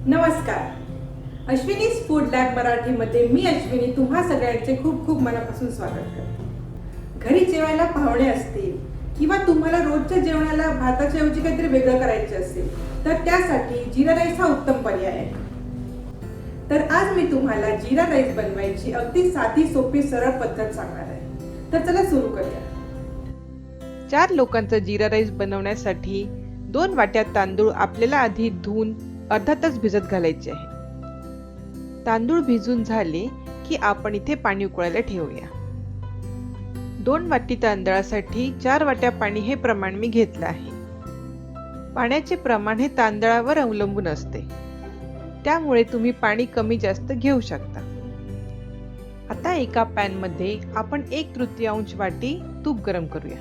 नमस्कार. अश्विनीज food lab मराठीमध्ये मी अश्विनी तुम्हा सगळ्यांचे खूप खूप मनापासून स्वागत करते. घरी जेवायला पाहुणे असतील किंवा तुम्हाला रोजच्या जेवणाला भाताच्या ऐवजी काहीतरी वेगळं करायचे असेल तर त्यासाठी जीरा राईस हा उत्तम पर्याय आहे. तर आज मी तुम्हाला जीरा राईस बनवायची अगदी साधी सोपी सरळ पद्धत सांगणार आहे. तर चला सुरू करूया. 4 लोकांचा जीरा राईस बनवण्यासाठी 2 वाट्या तांदूळ आपल्याला आधी धुवून अर्धा तास भिजत घालायचे आहे. तांदूळ भिजून झाले की आपण इथे पाणी उकळायला ठेवूया. 2 वाटी तांदळासाठी 4 वाट्या पाणी हे प्रमाण मी घेतलं आहे. पाण्याचे प्रमाण हे तांदळावर अवलंबून असते, त्यामुळे तुम्ही पाणी कमी जास्त घेऊ शकता. आता एका पॅन मध्ये आपण 1/3 वाटी तूप गरम करूया.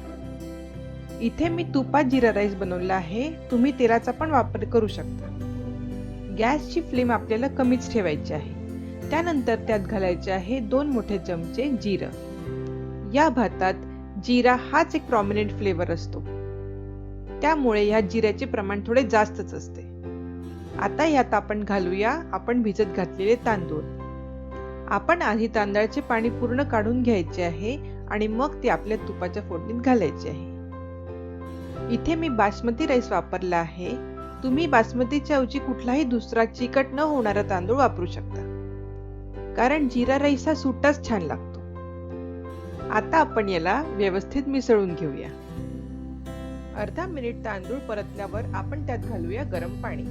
इथे मी तुपात जीरा राईस बनवला आहे, तुम्ही तेलाचा पण वापर करू शकता. गॅसची फ्लेम आपल्याला कमीच ठेवायची आहे. त्यानंतर त्यात घालायचे आहे 2 मोठे चमचे जिरं. या भातात जिरा हाच एक प्रॉमिनंट फ्लेवर असतो, त्यामुळे या जिऱ्याचे प्रमाण थोडे जास्तच असते. आता यात आपण घालूया आपण भिजत घातलेले तांदूळ. आपण आधी तांदळाचे पाणी पूर्ण काढून घ्यायचे आहे आणि मग ते आपल्या तुपाच्या फोडणीत घालायचे आहे. इथे मी बासमती राईस वापरला आहे. तुम्ही बासमतीच्या ऐवजी कुठलाही दुसरा चिकट न होणारा तांदूळ वापरू शकता, कारण जीरा राईस हा सुट्टाच छान लागतो. आता आपण याला व्यवस्थित मिसळून घेऊया. अर्धा मिनिट तांदूळ परतल्यावर आपण त्यात घालूया गरम पाणी.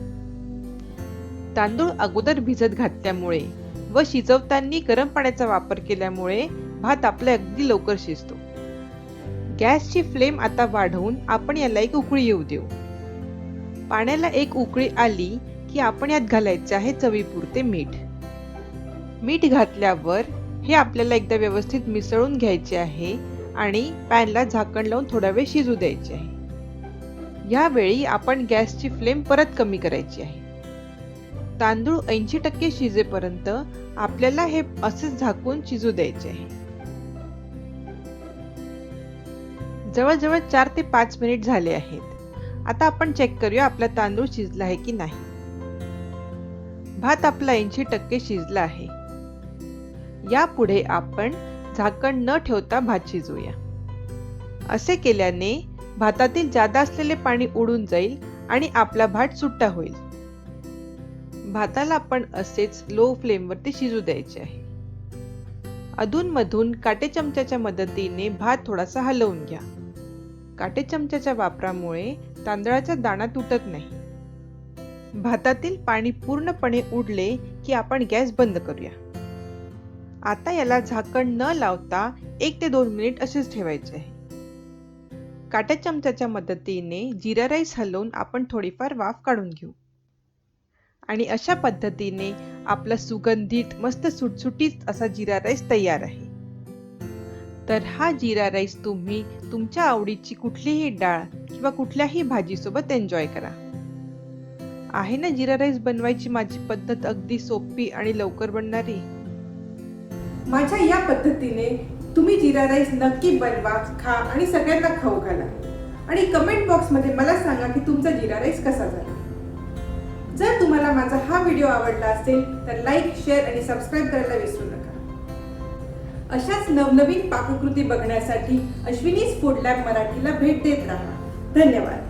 तांदूळ अगोदर भिजत घातल्यामुळे व शिजवताना गरम पाण्याचा वापर केल्यामुळे भात आपला अगदी लवकर शिजतो. गॅसची फ्लेम आता वाढवून आपण याला एक उकळी येऊ देऊ. पाण्याला एक उकळी आली की आपण यात घालायचे आहे चवीपुरते मीठ. मीठ घातल्यावर हे आपल्याला एकदा व्यवस्थित मिसळून घ्यायचे आहे आणि पॅनला झाकण लावून थोडा वेळ शिजू द्यायचे आहे. यावेळी आपण गॅसची फ्लेम परत कमी करायची आहे. तांदूळ 80% शिजेपर्यंत आपल्याला हे असेच झाकून शिजू द्यायचे आहे. जवळजवळ 4 ते 5 मिनिट झाले आहेत. आता आपण चेक करूया आपला तांदूळ शिजला आहे की नाही. भात आपला 80% शिजला आहे. यापुढे आपण झाकण न ठेवता भात शिजवूया. असे केल्याने भातातील जादा असलेले पाणी उडून जाईल आणि आपला भात सुट्टा होईल. भाताला आपण असेच लो फ्लेमवरती शिजू द्यायचे आहे. अधूनमधून काटे चमच्याच्या मदतीने भात थोडासा हलवून घ्या. काटे चमच्याच्या वापरामुळे तांदळाचा दाणा तुटत नाही. भातातील पाणी पूर्णपणे उडले की आपण गॅस बंद करूया. आता याला झाकण न लावता 1 ते 2 मिनिट असेच ठेवायचे आहे. काटे चमच्याच्या मदतीने जीरा राईस हलवून आपण थोडीफार वाफ काढून घेऊ. आणि अशा पद्धतीने आपला सुगंधित मस्त सुटसुटीत असा जीरा राईस तयार आहे. तर हा जीरा राईस तुम्ही तुमच्या आवडीची कुठलीही डाळ किंवा कुठल्याही भाजीसोबत एन्जॉय करा. आहे ना जीरा राईस बनवायची माझी पद्धत अगदी सोपी आणि लवकर बनणारी. माझ्या या पद्धतीने तुम्ही जीरा राईस नक्की बनवा, खा आणि सगळ्यांना खाऊ घाला. आणि कमेंट बॉक्समध्ये मला सांगा की तुमचा जीरा राईस कसा झाला. जर तुम्हाला माझा हा व्हिडिओ आवडला असेल तर लाईक, शेअर आणि सबस्क्राईब करायला विसरू नका. अशाच नवनवीन पाककृती बघण्यासाठी अश्विनीज फूड लॅब मराठीला भेट देत राहा. धन्यवाद.